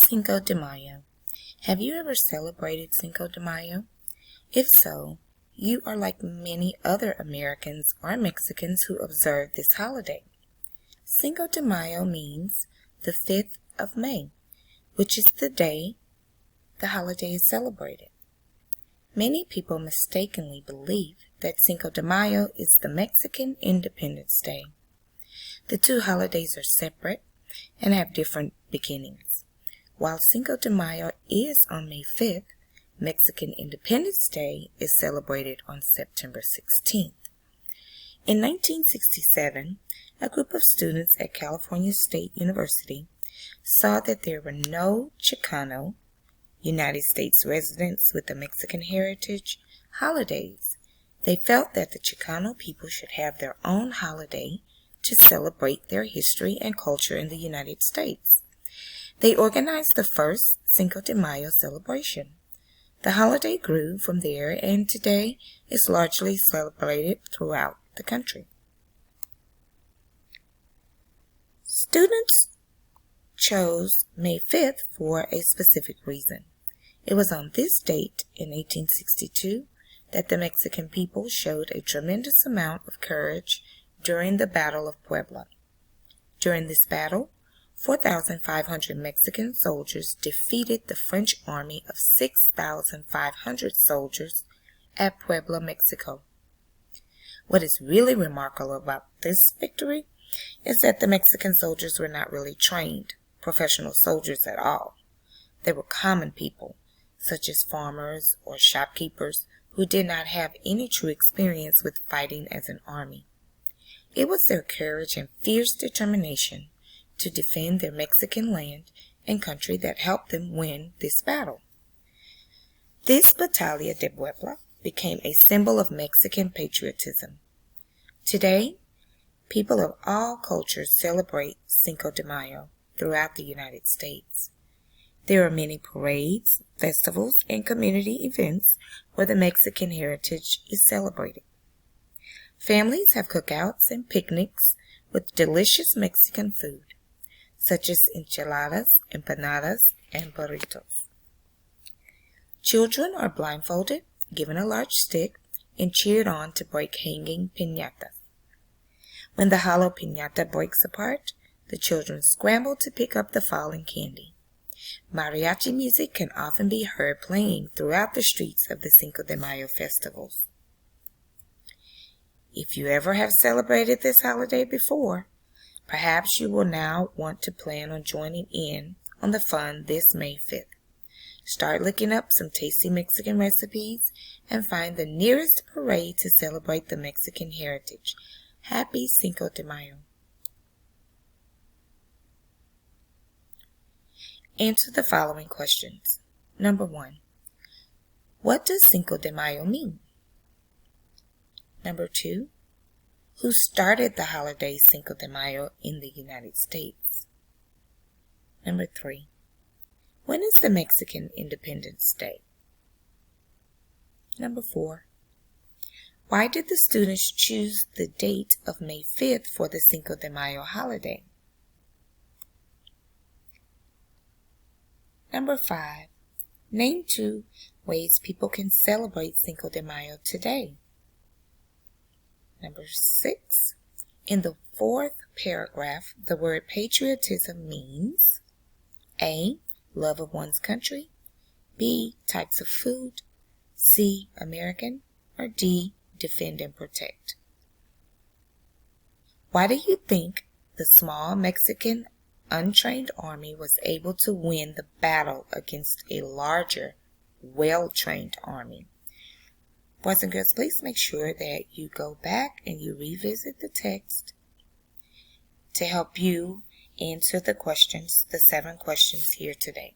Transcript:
Cinco de Mayo. Have you ever celebrated Cinco de Mayo? If so, you are like many other Americans or Mexicans who observe this holiday. Cinco de Mayo means the 5th of May, which is the day the holiday is celebrated. Many people mistakenly believe that Cinco de Mayo is the Mexican Independence Day. The two holidays are separate and have different beginnings. While Cinco de Mayo is on May 5th, Mexican Independence Day is celebrated on September 16th. In 1967, a group of students at California State University saw that there were no Chicano, United States residents with a Mexican heritage, holidays. They felt that the Chicano people should have their own holiday to celebrate their history and culture in the United States. They organized the first Cinco de Mayo celebration. The holiday grew from there and today is largely celebrated throughout the country. Students chose May 5th for a specific reason. It was on this date in 1862 that the Mexican people showed a tremendous amount of courage during the Battle of Puebla. During this battle, 4,500 Mexican soldiers defeated the French army of 6,500 soldiers at Puebla, Mexico. What is really remarkable about this victory is that the Mexican soldiers were not really trained professional soldiers at all. They were common people, such as farmers or shopkeepers, who did not have any true experience with fighting as an army. It was their courage and fierce determination to defend their Mexican land and country that helped them win this battle. This Batalla de Puebla became a symbol of Mexican patriotism. Today, people of all cultures celebrate Cinco de Mayo throughout the United States. There are many parades, festivals, and community events where the Mexican heritage is celebrated. Families have cookouts and picnics with delicious Mexican food, such as enchiladas, empanadas, and burritos. Children are blindfolded, given a large stick, and cheered on to break hanging piñatas. When the hollow piñata breaks apart, the children scramble to pick up the falling candy. Mariachi music can often be heard playing throughout the streets of the Cinco de Mayo festivals. If you ever have celebrated this holiday before, perhaps you will now want to plan on joining in on the fun this May 5th. Start looking up some tasty Mexican recipes and find the nearest parade to celebrate the Mexican heritage. Happy Cinco de Mayo. Answer the following questions. Number 1. What does Cinco de Mayo mean? Number 2. Who started the holiday Cinco de Mayo in the United States? Number 3. When is the Mexican Independence Day? Number 4. Why did the students choose the date of May 5th for the Cinco de Mayo holiday? Number 5. Name 2 ways people can celebrate Cinco de Mayo today. Number 6. In the 4th paragraph, the word patriotism means A. Love of one's country, B. Types of food, C. American, or D. Defend and protect. Why do you think the small Mexican untrained army was able to win the battle against a larger, well-trained army? Boys and girls, please make sure that you go back and you revisit the text to help you answer the questions, the 7 questions here today.